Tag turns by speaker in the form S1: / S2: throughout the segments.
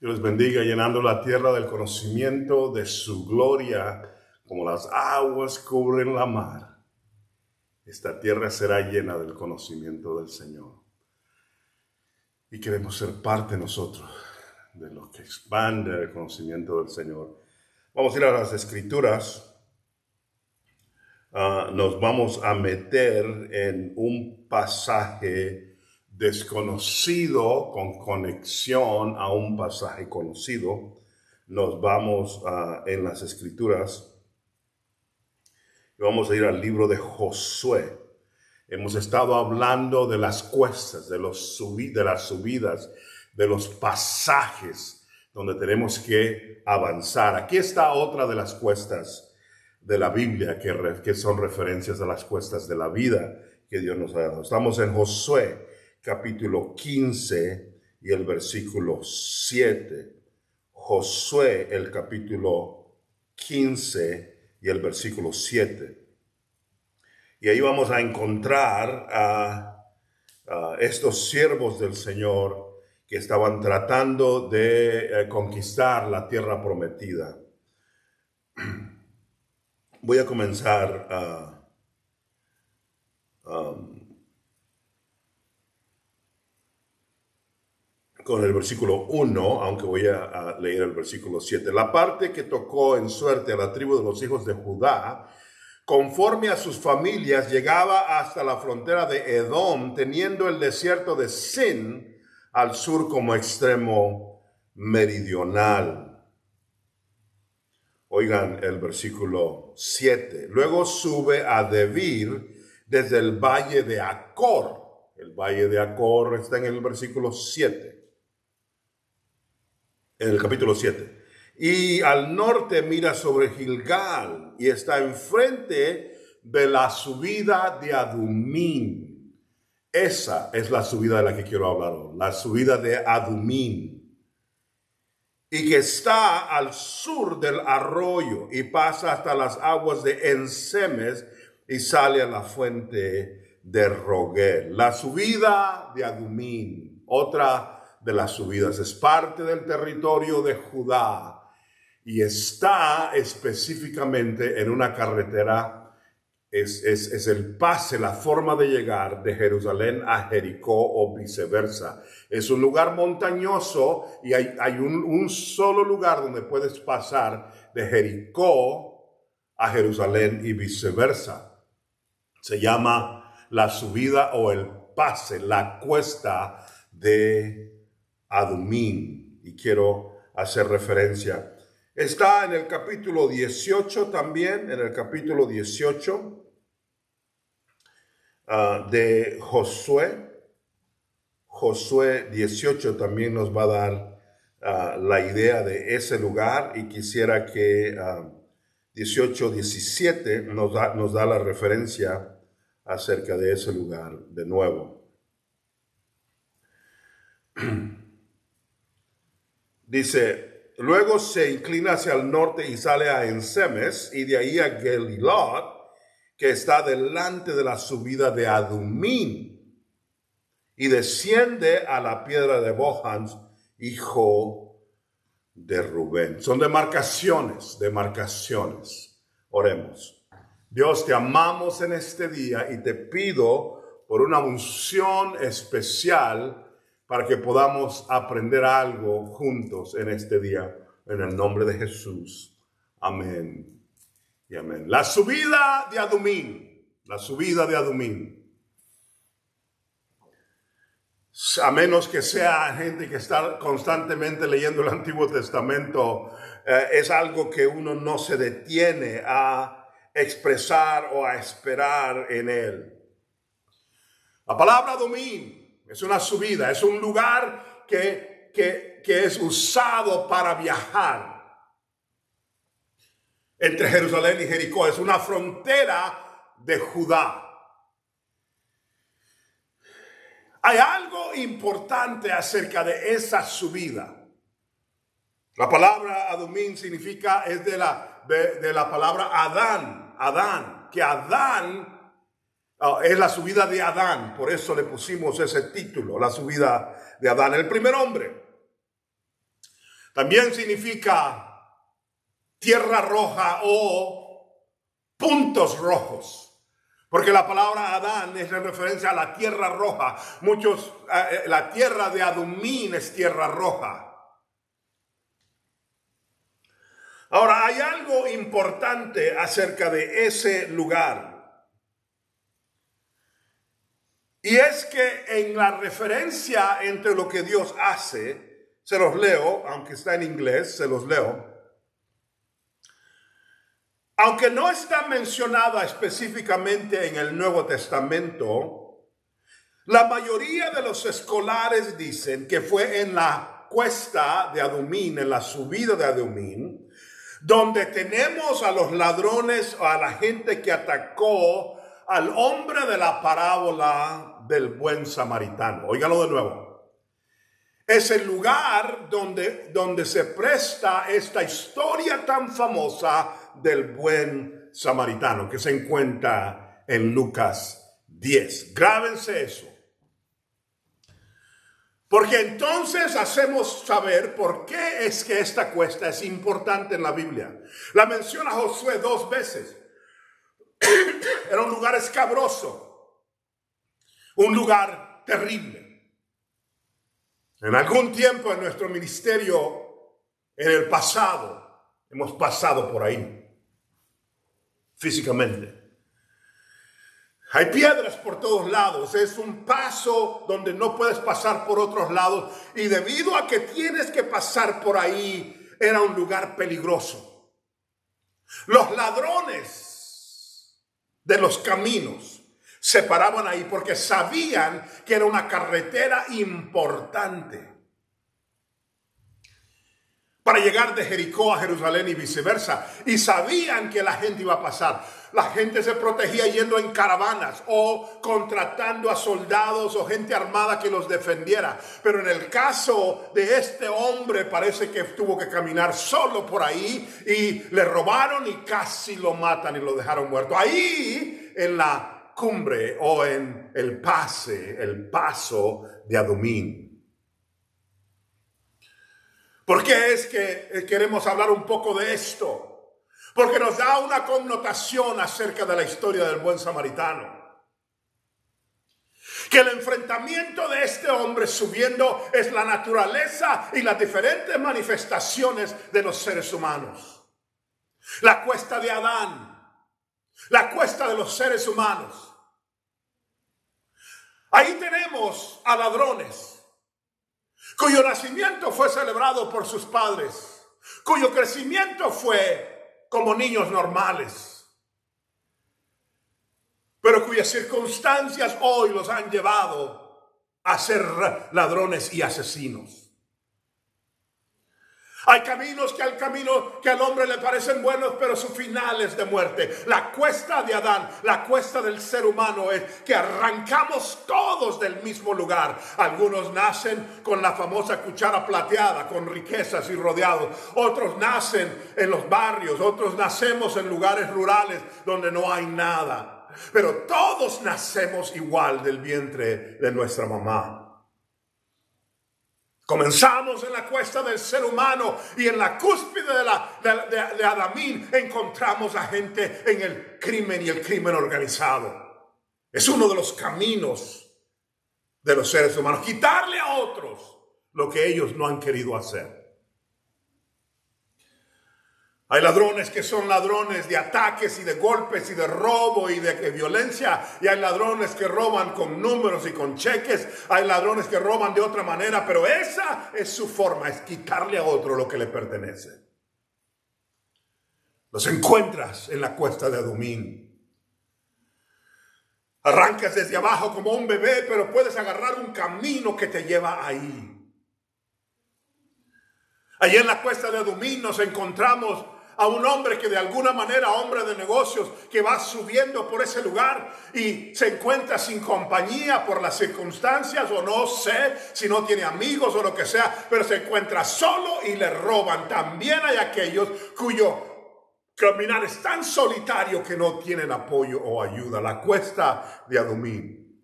S1: Dios les bendiga, llenando la tierra del conocimiento de su gloria, como las aguas cubren la mar. Esta tierra será llena del conocimiento del Señor. Y queremos ser parte nosotros de lo que expande el conocimiento del Señor. Vamos a ir a las Escrituras. Nos vamos a meter en un pasaje desconocido con conexión a un pasaje conocido. Nos vamos en las Escrituras y vamos a ir al libro de Josué. Hemos estado hablando de las cuestas, de las subidas, de los pasajes donde tenemos que avanzar. Aquí está otra de las cuestas de la Biblia que son referencias a las cuestas de la vida que Dios nos ha dado. Estamos en Josué, capítulo 15 y el versículo 7. Josué, el capítulo 15 y el versículo 7. Y ahí vamos a encontrar a estos siervos del Señor que estaban tratando de conquistar la tierra prometida. Voy a comenzar con el versículo 1, aunque voy a leer el versículo 7. La parte que tocó en suerte a la tribu de los hijos de Judá, conforme a sus familias, llegaba hasta la frontera de Edom, teniendo el desierto de Sin al sur como extremo meridional. Oigan el versículo 7. Luego sube a Debir desde el valle de Acor. El valle de Acor está en el versículo 7. En el capítulo 7. Y al norte mira sobre Gilgal y está enfrente de la subida de Adumín. Esa es la subida de la que quiero hablar hoy. La subida de Adumín. Y que está al sur del arroyo y pasa hasta las aguas de Ensemes y sale a la fuente de Rogel. La subida de Adumín, otra de las subidas, es parte del territorio de Judá y está específicamente en una carretera. Es el pase, la forma de llegar de Jerusalén a Jericó o viceversa. Es un lugar montañoso y hay un solo lugar donde puedes pasar de Jericó a Jerusalén y viceversa. Se llama la subida o el pase, la cuesta de Adumín. Y quiero hacer referencia. Está en el capítulo 18 también, en el capítulo 18. De Josué 18 también nos va a dar la idea de ese lugar y quisiera que 18-17 nos da la referencia acerca de ese lugar de nuevo. Dice, luego se inclina hacia el norte y sale a Ensemes y de ahí a Gelilot, que está delante de la subida de Adumín, y desciende a la piedra de Bohans, hijo de Rubén. Son demarcaciones. Oremos. Dios, te amamos en este día y te pido por una unción especial para que podamos aprender algo juntos en este día, en el nombre de Jesús. Amén. Y amén. La subida de Adumín. La subida de Adumín. A menos que sea gente que está constantemente leyendo el Antiguo Testamento, es algo que uno no se detiene a expresar o a esperar en él. La palabra Adumín es una subida, es un lugar que es usado para viajar. Entre Jerusalén y Jericó, es una frontera de Judá. Hay algo importante acerca de esa subida. La palabra Adumín significa, es de la palabra Adán, que Adán es la subida de Adán, por eso le pusimos ese título, la subida de Adán, el primer hombre. También significa tierra roja o puntos rojos. Porque la palabra Adán es en referencia a la tierra roja. La tierra de Adumín es tierra roja. Ahora, hay algo importante acerca de ese lugar. Y es que en la referencia entre lo que Dios hace, se los leo, aunque está en inglés, se los leo. Aunque no está mencionada específicamente en el Nuevo Testamento, la mayoría de los escolares dicen que fue en la cuesta de Adumín, en la subida de Adumín, donde tenemos a los ladrones o a la gente que atacó al hombre de la parábola del buen samaritano. Óigalo de nuevo. Es el lugar donde se presta esta historia tan famosa del buen samaritano que se encuentra en Lucas 10. Grábense eso. Porque entonces hacemos saber por qué es que esta cuesta es importante en la Biblia. La menciona Josué 2 veces. Era un lugar escabroso, un lugar terrible. En algún tiempo en nuestro ministerio, en el pasado, hemos pasado por ahí, físicamente. Hay piedras por todos lados, es un paso donde no puedes pasar por otros lados, y debido a que tienes que pasar por ahí, era un lugar peligroso. Los ladrones de los caminos se paraban ahí porque sabían que era una carretera importante para llegar de Jericó a Jerusalén y viceversa, y sabían que la gente iba a pasar. La gente se protegía yendo en caravanas o contratando a soldados o gente armada que los defendiera. Pero en el caso de este hombre parece que tuvo que caminar solo por ahí y le robaron y casi lo matan y lo dejaron muerto. Ahí en la cumbre o en el paso de Adumín. ¿Por qué es que queremos hablar un poco de esto? Porque nos da una connotación acerca de la historia del buen samaritano. Que el enfrentamiento de este hombre subiendo es la naturaleza y las diferentes manifestaciones de los seres humanos. La cuesta de Adán, la cuesta de los seres humanos. Ahí tenemos a ladrones cuyo nacimiento fue celebrado por sus padres, cuyo crecimiento fue como niños normales, pero cuyas circunstancias hoy los han llevado a ser ladrones y asesinos. Hay caminos que al hombre le parecen buenos, pero su final es de muerte. La cuesta de Adán, la cuesta del ser humano es que arrancamos todos del mismo lugar. Algunos nacen con la famosa cuchara plateada, con riquezas y rodeados. Otros nacen en los barrios, otros nacemos en lugares rurales donde no hay nada. Pero todos nacemos igual del vientre de nuestra mamá. Comenzamos en la cuesta del ser humano y en la cúspide de Adamín encontramos a gente en el crimen y el crimen organizado. Es uno de los caminos de los seres humanos, quitarle a otros lo que ellos no han querido hacer. Hay ladrones que son ladrones de ataques y de golpes y de robo y de violencia. Y hay ladrones que roban con números y con cheques. Hay ladrones que roban de otra manera. Pero esa es su forma, es quitarle a otro lo que le pertenece. Los encuentras en la cuesta de Adumín. Arrancas desde abajo como un bebé, pero puedes agarrar un camino que te lleva ahí. Allí en la cuesta de Adumín nos encontramos a un hombre que de alguna manera, hombre de negocios, que va subiendo por ese lugar y se encuentra sin compañía por las circunstancias, o no sé si no tiene amigos o lo que sea, pero se encuentra solo y le roban. También hay aquellos cuyo caminar es tan solitario que no tienen apoyo o ayuda. La cuesta de Adumín.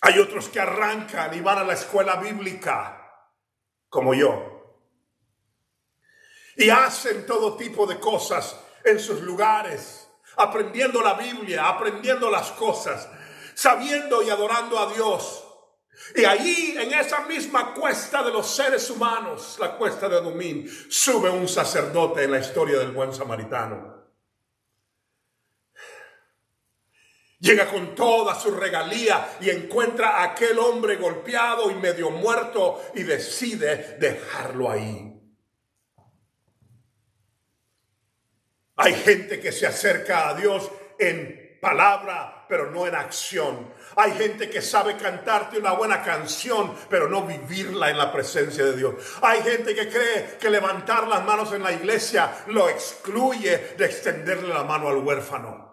S1: Hay otros que arrancan y van a la escuela bíblica, como yo, y hacen todo tipo de cosas en sus lugares, aprendiendo la Biblia, aprendiendo las cosas, sabiendo y adorando a Dios. Y allí, en esa misma cuesta de los seres humanos, la cuesta de Adumín, sube un sacerdote en la historia del buen samaritano. Llega con toda su regalía y encuentra a aquel hombre golpeado y medio muerto y decide dejarlo ahí. Hay gente que se acerca a Dios en palabra, pero no en acción. Hay gente que sabe cantarte una buena canción, pero no vivirla en la presencia de Dios. Hay gente que cree que levantar las manos en la iglesia lo excluye de extenderle la mano al huérfano.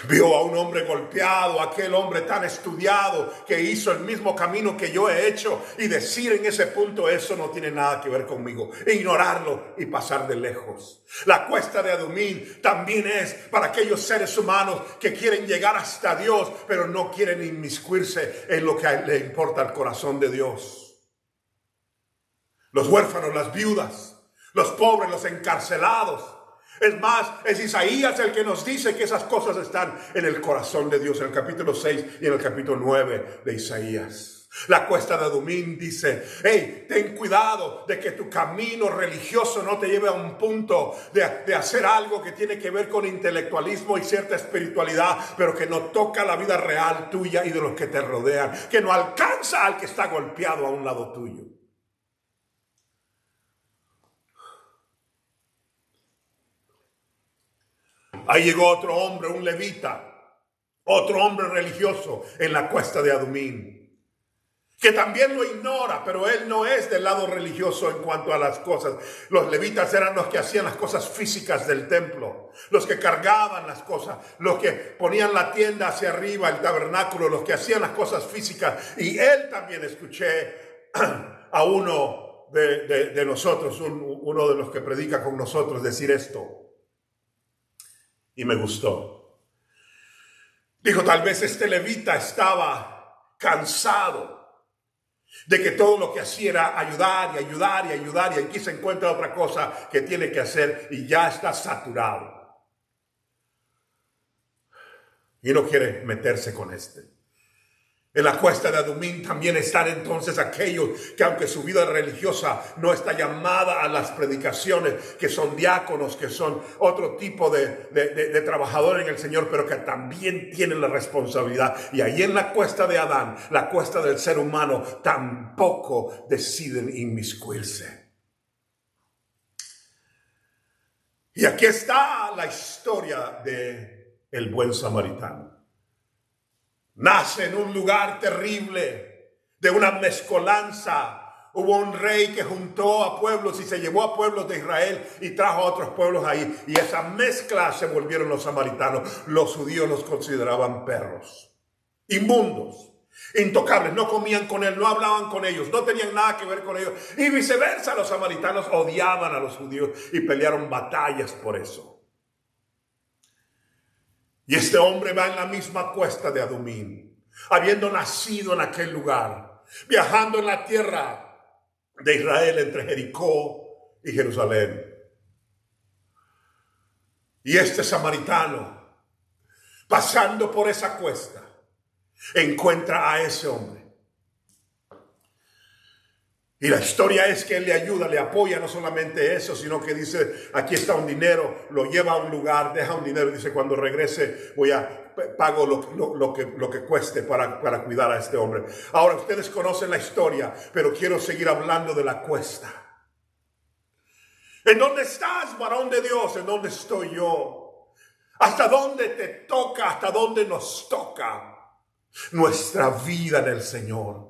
S1: Vio a un hombre golpeado, aquel hombre tan estudiado que hizo el mismo camino que yo he hecho, y decir en ese punto: eso no tiene nada que ver conmigo, ignorarlo y pasar de lejos. La cuesta de Adumín también es para aquellos seres humanos que quieren llegar hasta Dios, pero no quieren inmiscuirse en lo que le importa al corazón de Dios. Los huérfanos, las viudas, los pobres, los encarcelados. Es más, es Isaías el que nos dice que esas cosas están en el corazón de Dios, en el capítulo 6 y en el capítulo 9 de Isaías. La cuesta de Adumín dice: hey, ten cuidado de que tu camino religioso no te lleve a un punto de hacer algo que tiene que ver con intelectualismo y cierta espiritualidad, pero que no toca la vida real tuya y de los que te rodean, que no alcanza al que está golpeado a un lado tuyo. Ahí llegó otro hombre, un levita, otro hombre religioso en la cuesta de Adumín, que también lo ignora, pero él no es del lado religioso en cuanto a las cosas. Los levitas eran los que hacían las cosas físicas del templo, los que cargaban las cosas, los que ponían la tienda hacia arriba, el tabernáculo, los que hacían las cosas físicas. Y él también, escuché a uno de nosotros, uno de los que predica con nosotros, decir esto. Y me gustó. Dijo: tal vez este levita estaba cansado de que todo lo que hacía era ayudar y ayudar y ayudar, y aquí se encuentra otra cosa que tiene que hacer y ya está saturado. Y no quiere meterse con este. En la cuesta de Adumín también están entonces aquellos que, aunque su vida religiosa no está llamada a las predicaciones, que son diáconos, que son otro tipo de trabajadores en el Señor, pero que también tienen la responsabilidad. Y ahí en la cuesta de Adán, la cuesta del ser humano, tampoco deciden inmiscuirse. Y aquí está la historia de el buen samaritano. Nace en un lugar terrible, de una mezcolanza. Hubo un rey que juntó a pueblos y se llevó a pueblos de Israel y trajo a otros pueblos ahí. Y esa mezcla se volvieron los samaritanos. Los judíos los consideraban perros, inmundos, intocables. No comían con él, no hablaban con ellos, no tenían nada que ver con ellos. Y viceversa, los samaritanos odiaban a los judíos y pelearon batallas por eso. Y este hombre va en la misma cuesta de Adumín, habiendo nacido en aquel lugar, viajando en la tierra de Israel entre Jericó y Jerusalén. Y este samaritano, pasando por esa cuesta, encuentra a ese hombre. Y la historia es que él le ayuda, le apoya, no solamente eso, sino que dice: aquí está un dinero, lo lleva a un lugar, deja un dinero y dice: cuando regrese pago lo que cueste para cuidar a este hombre. Ahora, ustedes conocen la historia, pero quiero seguir hablando de la cuesta. ¿En dónde estás, varón de Dios? ¿En dónde estoy yo? ¿Hasta dónde te toca? ¿Hasta dónde nos toca nuestra vida en el Señor?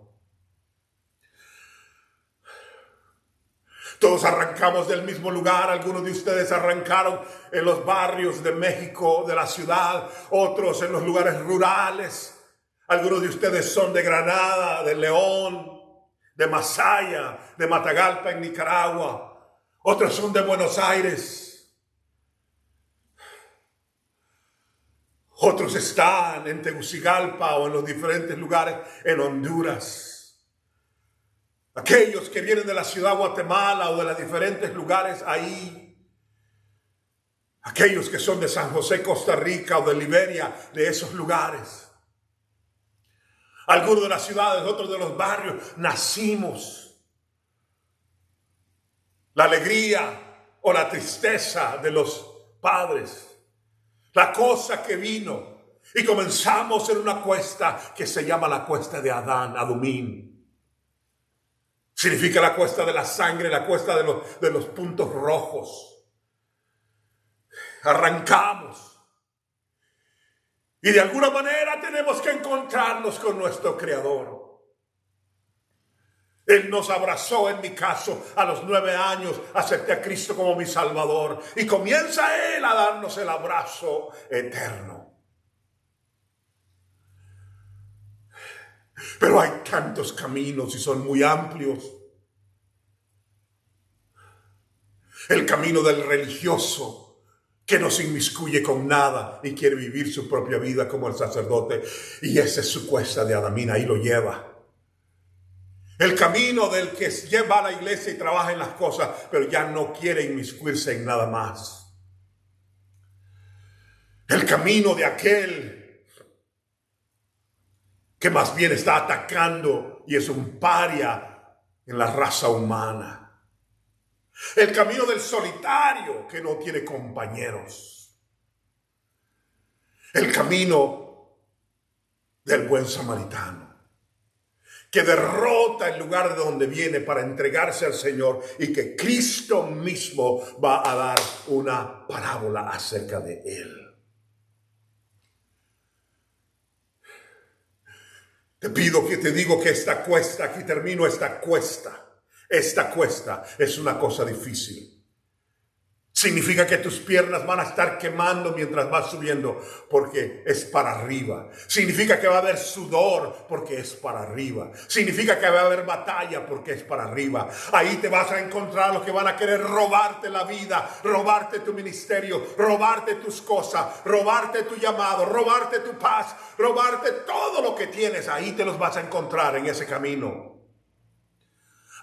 S1: Todos arrancamos del mismo lugar. Algunos de ustedes arrancaron en los barrios de México, de la ciudad, otros en los lugares rurales. Algunos de ustedes son de Granada, de León, de Masaya, de Matagalpa en Nicaragua. Otros son de Buenos Aires. Otros están en Tegucigalpa o en los diferentes lugares en Honduras. Aquellos que vienen de la ciudad de Guatemala o de los diferentes lugares ahí. Aquellos que son de San José, Costa Rica o de Liberia, de esos lugares. Algunos de las ciudades, otros de los barrios, nacimos. La alegría o la tristeza de los padres. La cosa que vino y comenzamos en una cuesta que se llama la cuesta de Adán, Adumín. Significa la cuesta de la sangre, la cuesta de los puntos rojos. Arrancamos y de alguna manera tenemos que encontrarnos con nuestro Creador. Él nos abrazó, en mi caso, a los 9 años, acepté a Cristo como mi Salvador. Y comienza Él a darnos el abrazo eterno. Pero hay tantos caminos y son muy amplios. El camino del religioso, que no se inmiscuye con nada y quiere vivir su propia vida como el sacerdote. Y esa es su cuesta de Adamín, ahí lo lleva. El camino del que lleva a la iglesia y trabaja en las cosas, pero ya no quiere inmiscuirse en nada más. El camino de aquel que más bien está atacando y es un paria en la raza humana. El camino del solitario que no tiene compañeros. El camino del buen samaritano, que derrota el lugar de donde viene para entregarse al Señor y que Cristo mismo va a dar una parábola acerca de él. Te digo que esta cuesta, aquí termino esta cuesta es una cosa difícil. Significa que tus piernas van a estar quemando mientras vas subiendo porque es para arriba. Significa que va a haber sudor porque es para arriba. Significa que va a haber batalla porque es para arriba. Ahí te vas a encontrar los que van a querer robarte la vida, robarte tu ministerio, robarte tus cosas, robarte tu llamado, robarte tu paz, robarte todo lo que tienes. Ahí te los vas a encontrar en ese camino.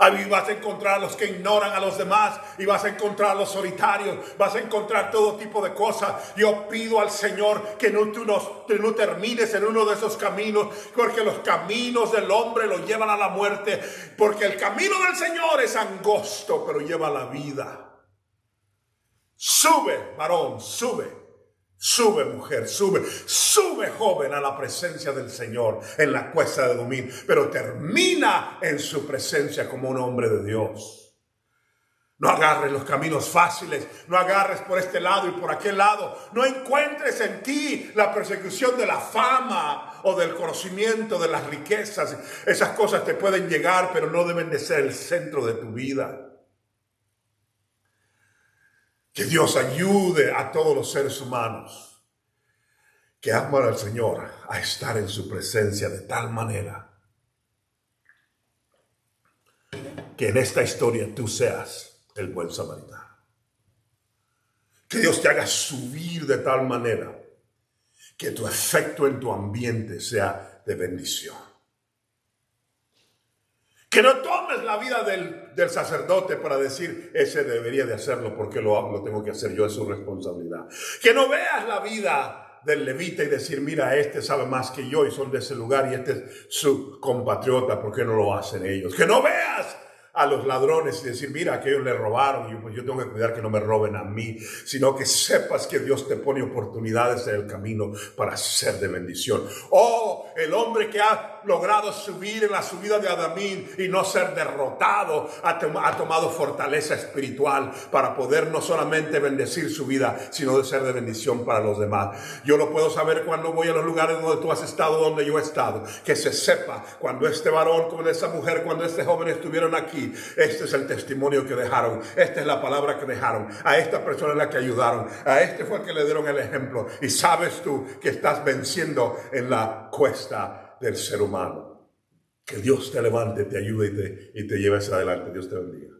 S1: Ahí vas a encontrar a los que ignoran a los demás y vas a encontrar a los solitarios, vas a encontrar todo tipo de cosas. Yo pido al Señor que tú no termines en uno de esos caminos, porque los caminos del hombre lo llevan a la muerte, porque el camino del Señor es angosto, pero lleva a la vida. Sube, varón, sube. Sube, mujer, sube, joven, a la presencia del Señor en la cuesta de Adumín, pero termina en su presencia como un hombre de Dios. No agarres los caminos fáciles, no agarres por este lado y por aquel lado. No encuentres en ti la persecución de la fama o del conocimiento, de las riquezas. Esas cosas te pueden llegar, pero no deben de ser el centro de tu vida. Que Dios ayude a todos los seres humanos que aman al Señor a estar en su presencia de tal manera que en esta historia tú seas el buen samaritano. Que Dios te haga subir de tal manera que tu efecto en tu ambiente sea de bendición. Que no tomes la vida del sacerdote para decir, ese debería de hacerlo porque lo tengo que hacer yo, es su responsabilidad. Que no veas la vida del levita y decir, mira, este sabe más que yo y son de ese lugar y este es su compatriota, ¿por qué no lo hacen ellos? Que no veas a los ladrones y decir, mira, aquellos le robaron y pues yo tengo que cuidar que no me roben a mí, sino que sepas que Dios te pone oportunidades en el camino para ser de bendición. Oh, el hombre que ha logrado subir en la subida de Adamín y no ser derrotado, ha tomado fortaleza espiritual para poder no solamente bendecir su vida, sino de ser de bendición para los demás. Yo lo puedo saber cuando voy a los lugares donde tú has estado, donde yo he estado, que se sepa cuando este varón, cuando esta mujer, cuando este joven estuvieron aquí. Este es el testimonio que dejaron, esta es la palabra que dejaron, a esta persona es la que ayudaron, a este fue el que le dieron el ejemplo, y sabes tú que estás venciendo en la cuesta del ser humano. Que Dios te levante, te ayude y te lleve hacia adelante. Dios te bendiga.